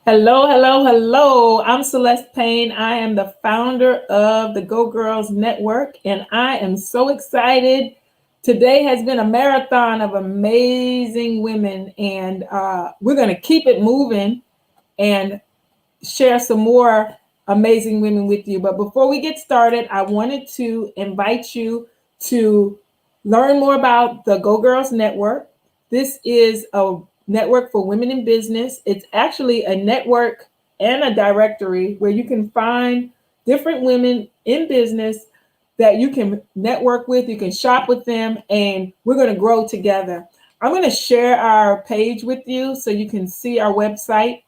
Hello, hello, hello. I'm Celeste Payne. I am the founder of the Go Girls Network, and I am so excited. Today has been a marathon of amazing women, and we're going to keep it moving and share some more amazing women with you. But before we get started, I wanted to invite you to learn more about the Go Girls Network. This is a network for women in business. It's actually a network and a directory where you can find different women in business that you can network with, you can shop with them, and we're going to grow together. I'm going to share our page with you so you can see our website.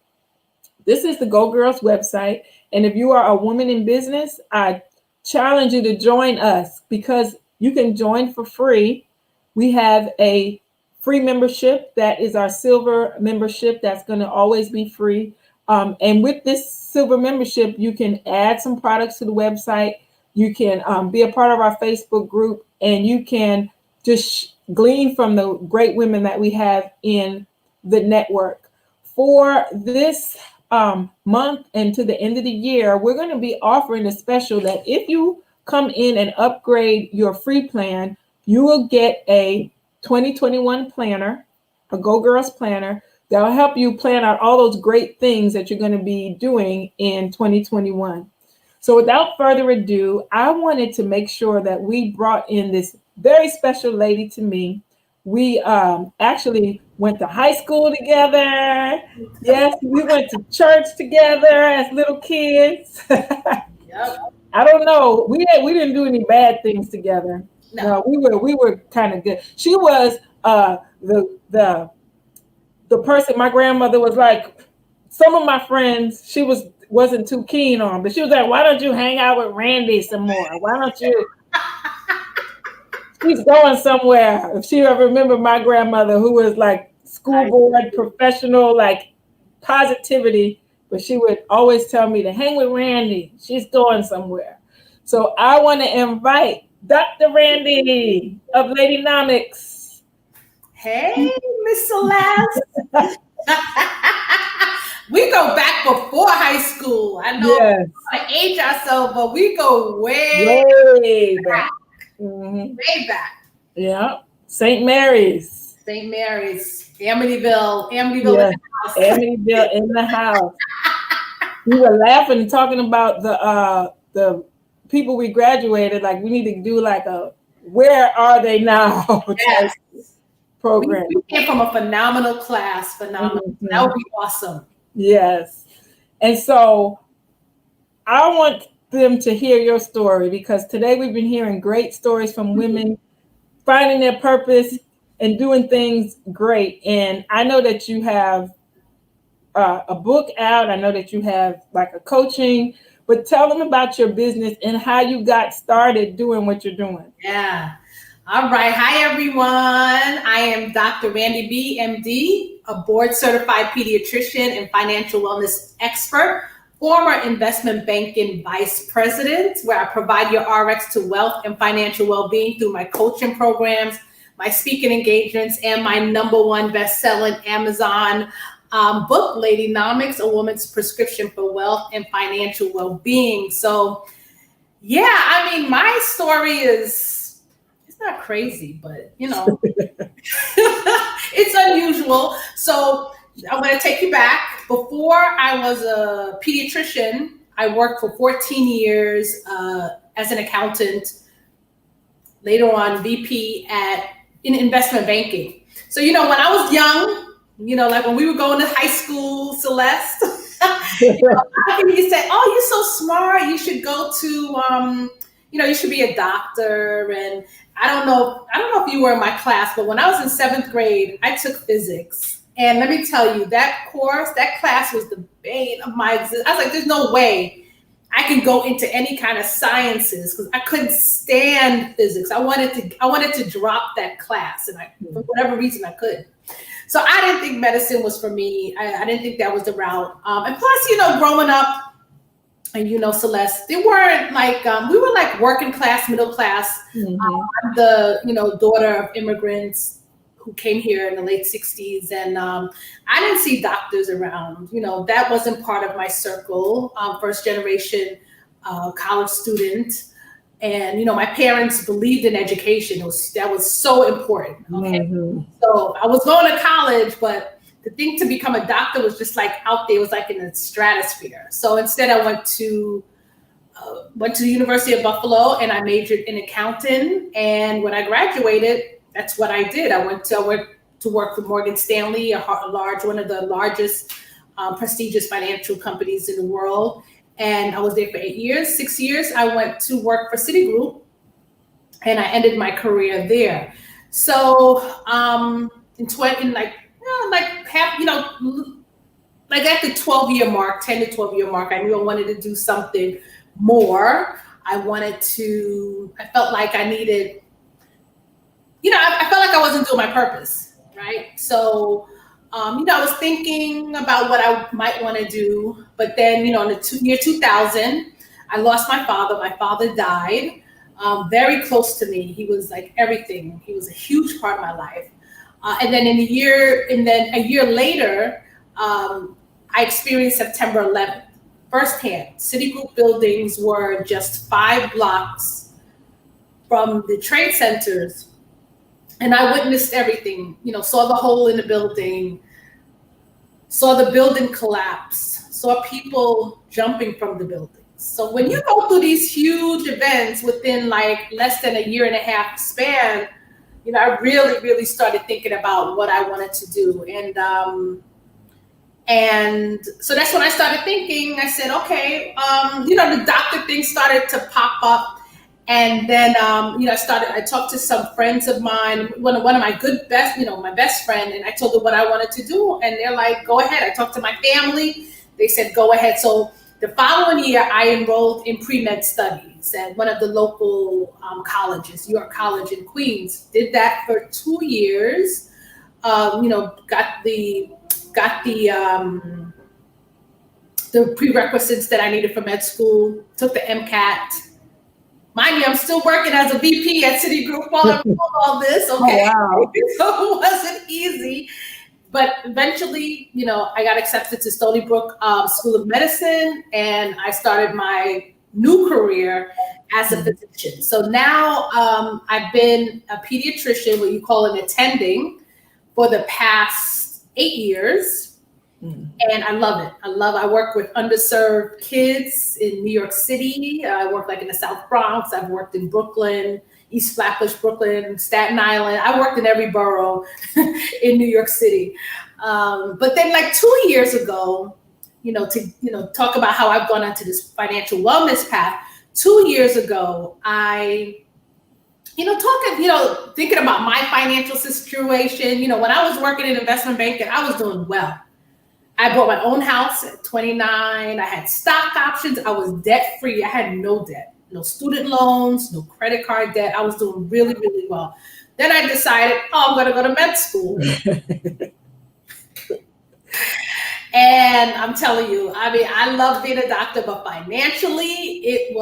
This is the Go Girls website. And if you are a woman in business, I challenge you to join us because you can join for free. We have a free membership that is our silver membership that's going to always be free. And with this silver membership, you can add some products to the website. You can be a part of our Facebook group, and you can just glean from the great women that we have in the network. For this month and to the end of the year, we're going to be offering a special that if you come in and upgrade your free plan, you will get a 2021 planner, a Go Girls planner that will help you plan out all those great things that you're going to be doing in 2021. So without further ado, I wanted to make sure that we brought in this very special lady to me. We actually went to high school together. Yes, we went to church together as little kids. Yep. I don't know. We didn't do any bad things together. No. No, we were kind of good. She was the person my grandmother was like. Some of my friends she wasn't too keen on, but she was like, "Why don't you hang out with Randi some more? Why don't you?" She's going somewhere. If she ever remember my grandmother, who was like school board professional, like positivity, but she would always tell me to hang with Randi. She's going somewhere. So I want to invite Dr. Randi of Ladynomics. Hey, Miss Celeste. We go back before high school. I know Yes, we want to age ourselves, but we go way, way back. Mhm. way back. Yeah, St. Mary's. St. Mary's, Amityville in Yes, the house. Amityville in the house. We were laughing and talking about the people we graduated. Like we need to do like a "Where are they now?" type Yes. program. We came from a phenomenal class. Phenomenal. That Mhm. would be awesome. Yes, and so I want them to hear your story because today we've been hearing great stories from women finding their purpose and doing things great. And I know that you have a book out. I know that you have like a coaching, but tell them about your business and how you got started doing what you're doing. Yeah. All right. Hi, everyone. I am Dr. Randi B, MD, a board certified pediatrician and financial wellness expert, former investment banking vice president, where I provide your RX to wealth and financial well being through my coaching programs, my speaking engagements, and my #1 best-selling Amazon book, Ladynomics, A Woman's Prescription for Wealth and Financial Well Being. So, yeah, I mean, my story is, it's not crazy, but it's unusual. So I'm going to take you back. Before I was a pediatrician, I worked for 14 years as an accountant, later on VP in investment banking. So, when I was young, like when we were going to high school, Celeste, I think you said, "Oh, you're so smart. You should go to, you should be a doctor." And I don't know if you were in my class, but when I was in 7th grade, I took physics. And let me tell you, that class was the bane of my existence. I was like, there's no way I can go into any kind of sciences because I couldn't stand physics. I wanted to drop that class, and for whatever reason I couldn't. So I didn't think medicine was for me. I didn't think that was the route. And plus, growing up, and Celeste, they weren't like we were like working class, middle class. Mhm. I'm the daughter of immigrants who came here in the late 60s. And I didn't see doctors around. That wasn't part of my circle. First generation college student. And, my parents believed in education. That was so important. Okay. Mm-hmm. So I was going to college, but the thing to become a doctor was just like out there. It was like in the stratosphere. So instead I went to the University of Buffalo and I majored in accounting. And when I graduated, that's what I did. I went to work for Morgan Stanley, one of the largest prestigious financial companies in the world. And I was there for 6 years. I went to work for Citigroup and I ended my career there. So at the 12-year mark, 10 to 12-year mark, I knew I wanted to do something more. I felt like I needed, I felt like I wasn't doing my purpose, right? So, I was thinking about what I might want to do, but then, in the year 2000, I lost my father. My father died very close to me. He was like everything. He was a huge part of my life. And then a year later, I experienced September 11th firsthand. Citigroup buildings were just 5 blocks from the trade centers. And I witnessed everything, saw the hole in the building, saw the building collapse, saw people jumping from the buildings. So when you go through these huge events within like less than a year and a half span, I really, really started thinking about what I wanted to do. And so that's when I started thinking. I said, okay, the doctor thing started to pop up. And then, I talked to some friends of mine, one of my my best friend, and I told her what I wanted to do. And they're like, go ahead. I talked to my family. They said, go ahead. So the following year, I enrolled in pre-med studies at one of the local colleges, York College in Queens. Did that for 2 years. Got the prerequisites that I needed for med school. Took the MCAT. Mind you, I'm still working as a VP at Citigroup while I'm doing all this. Okay, oh, wow. So it wasn't easy. But eventually, I got accepted to Stony Brook School of Medicine, and I started my new career as a physician. So now I've been a pediatrician, what you call an attending, for the past 8 years. And I love it. I work with underserved kids in New York City. I work like in the South Bronx. I've worked in Brooklyn, East Flatbush, Brooklyn, Staten Island. I worked in every borough in New York City. But then like 2 years ago, to talk about how I've gone onto this financial wellness path, 2 years ago, thinking about my financial situation, when I was working in investment banking, I was doing well. I bought my own house at 29. I had stock options. I was debt free. I had no debt, no student loans, no credit card debt. I was doing really, really well. Then I decided, I'm going to go to med school. And I'm telling you, I love being a doctor, but financially, it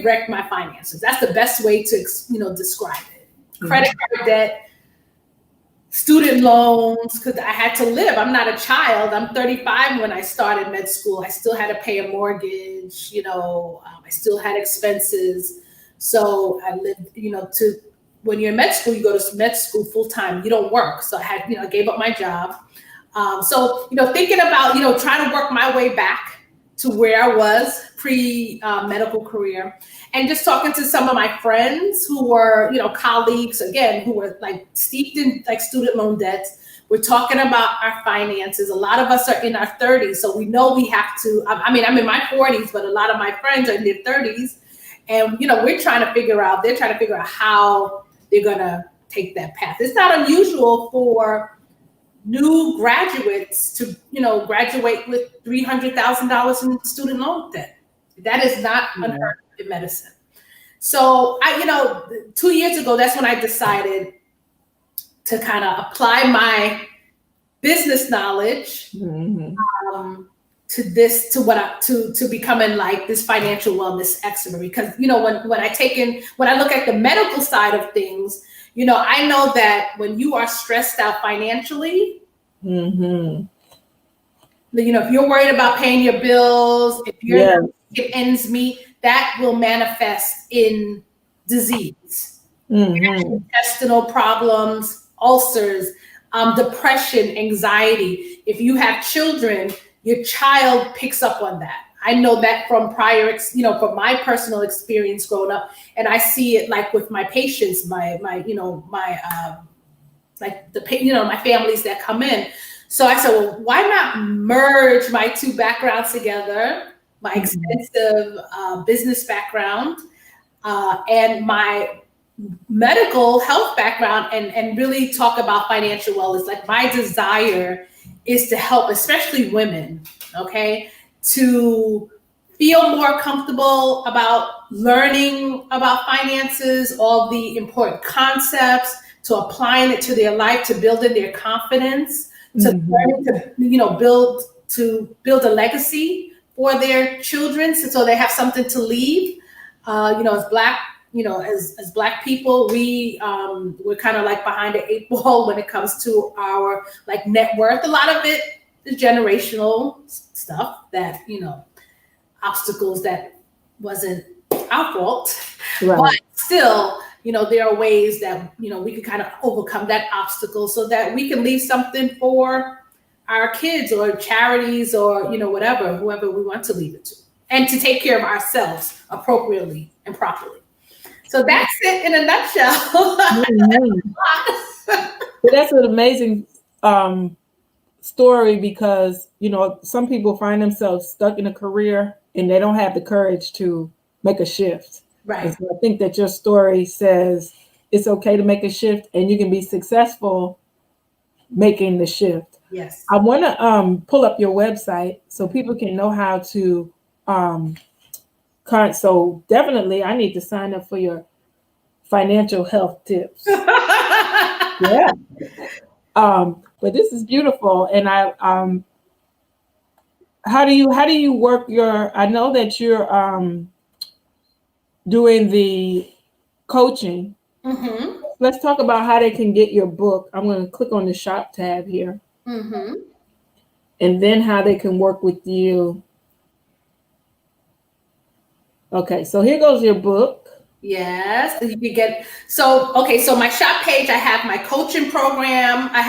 wrecked my finances. That's the best way to, describe it. Credit card debt, student loans, because I had to live. I'm not a child. I'm 35 when I started med school. I still had to pay a mortgage, I still had expenses. So I lived, when you're in med school, you go to med school full time. You don't work. So I had, I gave up my job. Thinking about, trying to work my way back to where I was pre-medical career, and just talking to some of my friends who were, colleagues, again, who were like steeped in like student loan debts. We're talking about our finances. A lot of us are in our 30s, so we know we have to, I'm in my 40s, but a lot of my friends are in their 30s. And, they're trying to figure out how they're going to take that path. It's not unusual for new graduates to, graduate with $300,000 in student loan debt. That is not unheard of in medicine. So 2 years ago, that's when I decided to kind of apply my business knowledge to becoming like this financial wellness expert. Because when I look at the medical side of things, I know that when you are stressed out financially, Mm-hmm. if you're worried about paying your bills, if you're Yeah. not making ends meet, that will manifest in disease, Mm-hmm. intestinal problems, ulcers, depression, anxiety. If you have children, your child picks up on that. I know that from from my personal experience growing up, and I see it like with my patients, my families that come in. So I said, well, why not merge my two backgrounds together, my extensive business background and my medical health background, and really talk about financial wellness. Like, my desire is to help, especially women, okay, to feel more comfortable about learning about finances, all the important concepts, to applying it to their life, to building their confidence, to learning to build a legacy for their children, so they have something to leave. As black people, we're kind of like behind the eight ball when it comes to our like net worth. A lot of it is generational stuff that obstacles that wasn't our fault, Right. but still, there are ways that we can kind of overcome that obstacle so that we can leave something for our kids or charities or whoever we want to leave it to, and to take care of ourselves appropriately and properly. So that's it in a nutshell. But that's an amazing story, because some people find themselves stuck in a career and they don't have the courage to make a shift. Right. And so I think that your story says it's okay to make a shift, and you can be successful making the shift. Yes. I want to pull up your website so people can know how to. So definitely, I need to sign up for your financial health tips. Yeah. But this is beautiful, and how do you work your? I know that you're doing the coaching. Mm-hmm. Let's talk about how they can get your book. I'm going to click on the shop tab here, Mm-hmm. and then how they can work with you. Okay, so here goes your book. Yes, you can get so my shop page, I have my coaching program. I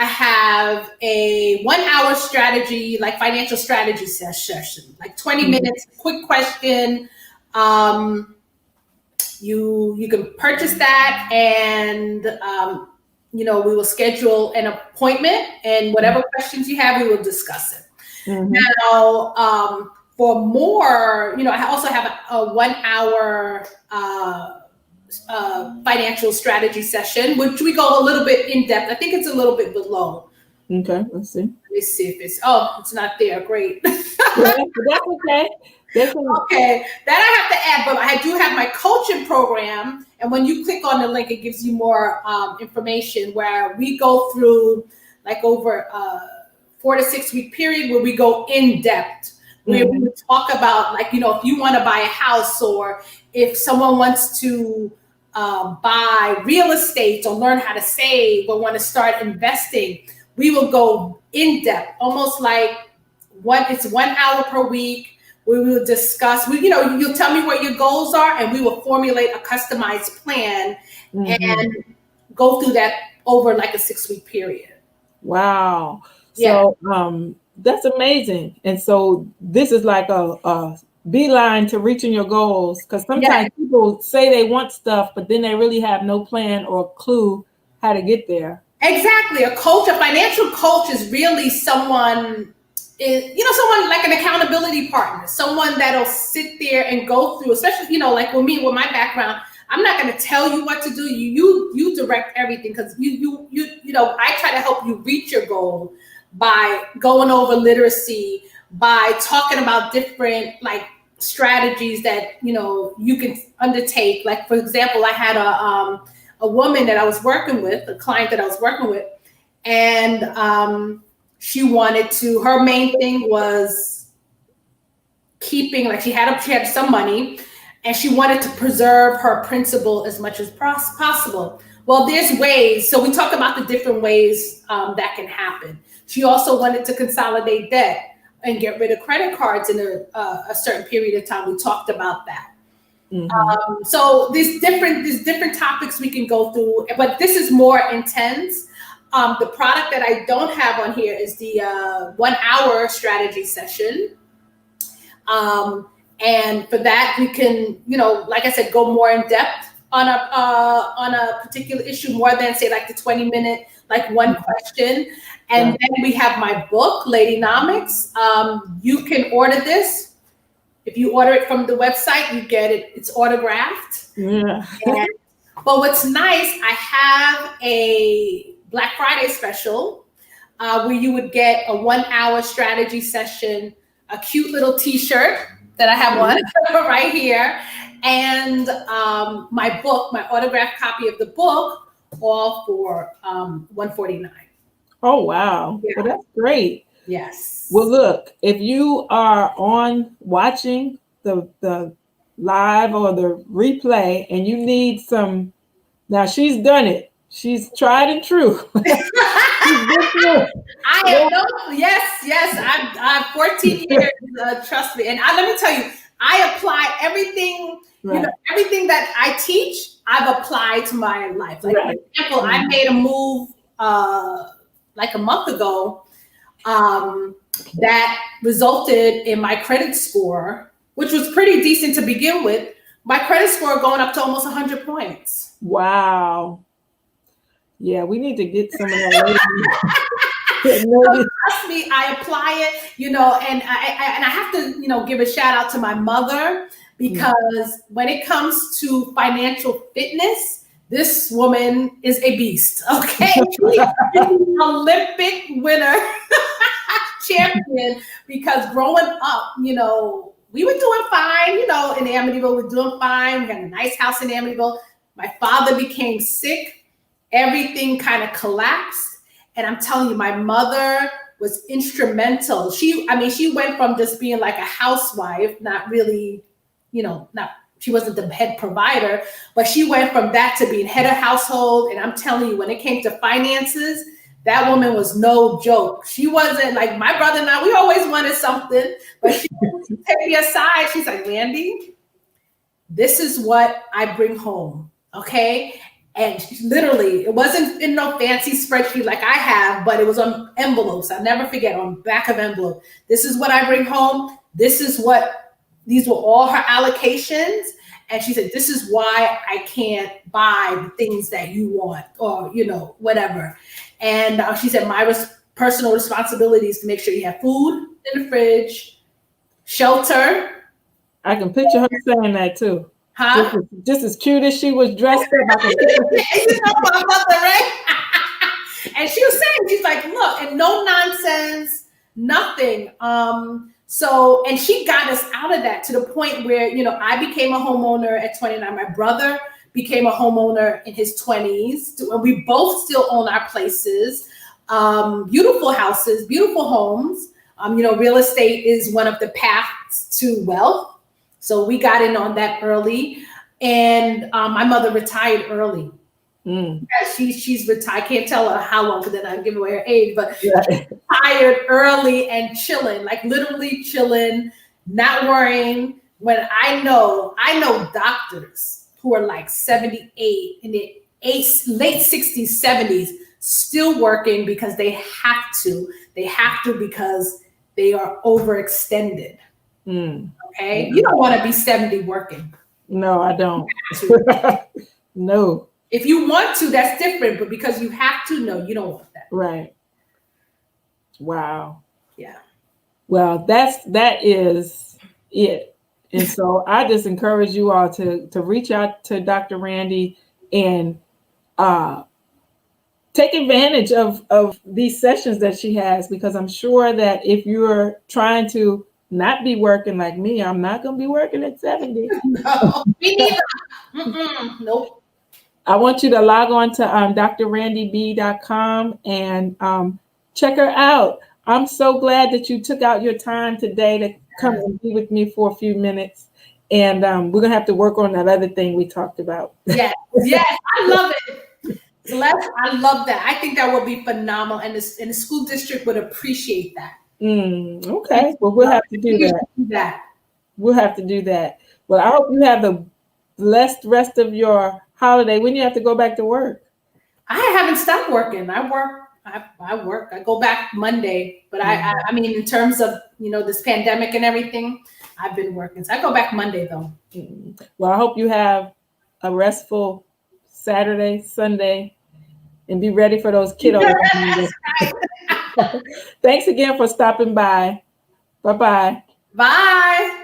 have a 1 hour strategy, like financial strategy session, like 20 minutes, quick question. You can purchase that, and we will schedule an appointment, and whatever questions you have, we will discuss it. Now, for more, I also have a 1 hour financial strategy session, which we go a little bit in depth. I think it's a little bit below. Okay, let's see. Let me see if it's not there. Great. Yeah, that's okay. Okay, that I have to add, but I do have my coaching program, and when you click on the link, it gives you more information, where we go through like over a 4 to 6 week period where we go in depth, where we talk about, like, if you want to buy a house, or if someone wants to buy real estate, or learn how to save, or want to start investing, we will go in depth, almost like it's 1 hour per week. We will discuss, you'll tell me what your goals are, and we will formulate a customized plan and go through that over like a 6 week period. Wow. Yeah. So that's amazing. And so this is like a beeline to reaching your goals, because sometimes people say they want stuff, but then they really have no plan or clue how to get there. Exactly. A financial coach is really someone like an accountability partner, someone that'll sit there and go through, especially, like with me, with my background, I'm not going to tell you what to do. You direct everything, because I try to help you reach your goal by going over literacy, by talking about different like strategies that you can undertake. Like, for example, I had a woman that I was working with, a client that I was working with, and she wanted to. Her main thing was keeping, like, she had some money, and she wanted to preserve her principal as much as possible. Well, there's ways. So we talked about the different ways that can happen. She also wanted to consolidate debt and get rid of credit cards in a certain period of time. We talked about that. Mm-hmm. So there's different topics we can go through, but this is more intense. The product that I don't have on here is the 1 hour strategy session. And for that, we can, like I said, go more in depth on a particular issue, more than say like the 20-minute, like one question. And then we have my book, Ladynomics. You can order this. If you order it from the website, you get it. It's autographed. Yeah. But what's nice, I have a Black Friday special where you would get a 1 hour strategy session, a cute little T-shirt that I have on right here, and my book, my autographed copy of the book, all for $149. Oh, wow. Yeah. Well, that's great. Yes. Well, look, if you are watching the live or the replay and you need some, now she's done it. She's tried and true. I'm 14 years, trust me. And let me tell you, I apply everything, everything that I teach, I've applied to my life. Like, for example, I made a move like a month ago that resulted in my credit score, which was pretty decent to begin with, my credit score going up to almost 100 points. Wow. Yeah, we need to get some of that. Trust me, I apply it, and I have to, give a shout out to my mother, because when it comes to financial fitness, this woman is a beast. Okay, she's an Olympic winner, champion. Because growing up, we were doing fine. In Amityville, we were doing fine. We had a nice house in Amityville. My father became sick. Everything kind of collapsed. And I'm telling you, my mother was instrumental. She went from just being like a housewife, not really, she wasn't the head provider, but she went from that to being head of household. And I'm telling you, when it came to finances, that woman was no joke. She wasn't like my brother and I, we always wanted something, but she would take me aside. She's like, Randi, this is what I bring home. Okay. And literally, it wasn't in no fancy spreadsheet like I have, but it was on envelopes. I'll never forget, on back of envelope. This is what I bring home. These were all her allocations. And she said, this is why I can't buy the things that you want, or, whatever. And she said, my personal responsibility is to make sure you have food in the fridge, shelter. I can picture her saying that too. Huh? Just as cute as she was dressed up. My mother, right? And she was saying, she's like, look, and no nonsense, nothing. So, and she got us out of that to the point where, I became a homeowner at 29. My brother became a homeowner in his 20s. And we both still own our places, beautiful houses, beautiful homes. Real estate is one of the paths to wealth. So we got in on that early, and my mother retired early. She's retired. I can't tell her how long, because then I'd give away her age, but retired early and chilling, like literally chilling, not worrying. When I know doctors who are like 78 in their late 60s, 70s, still working because they have to. They have to because they are overextended. Okay, you don't want to be 70 working. No, I don't. No. If you want to, that's different. But because you have to, no, you don't want that. Right. Wow. Yeah. Well, that is it. And so I just encourage you all to reach out to Dr. Randi and take advantage of these sessions that she has, because I'm sure that if you're trying to not be working like me, I'm not going to be working at 70. No, me neither. Nope. I want you to log on to drrandib.com and check her out. I'm so glad that you took out your time today to come and be with me for a few minutes. And we're going to have to work on that other thing we talked about. Yes, I love it. Celeste, I love that. I think that would be phenomenal, and the school district would appreciate that. Okay, well, we'll have to do that. We'll have to do that. Well, I hope you have the blessed rest of your holiday. When you have to go back to work? I haven't stopped working. I work. I go back Monday, but I mean, in terms of this pandemic and everything, I've been working. So I go back Monday though. Well, I hope you have a restful Saturday, Sunday, and be ready for those kiddos. Thanks again for stopping by. Bye-bye. Bye.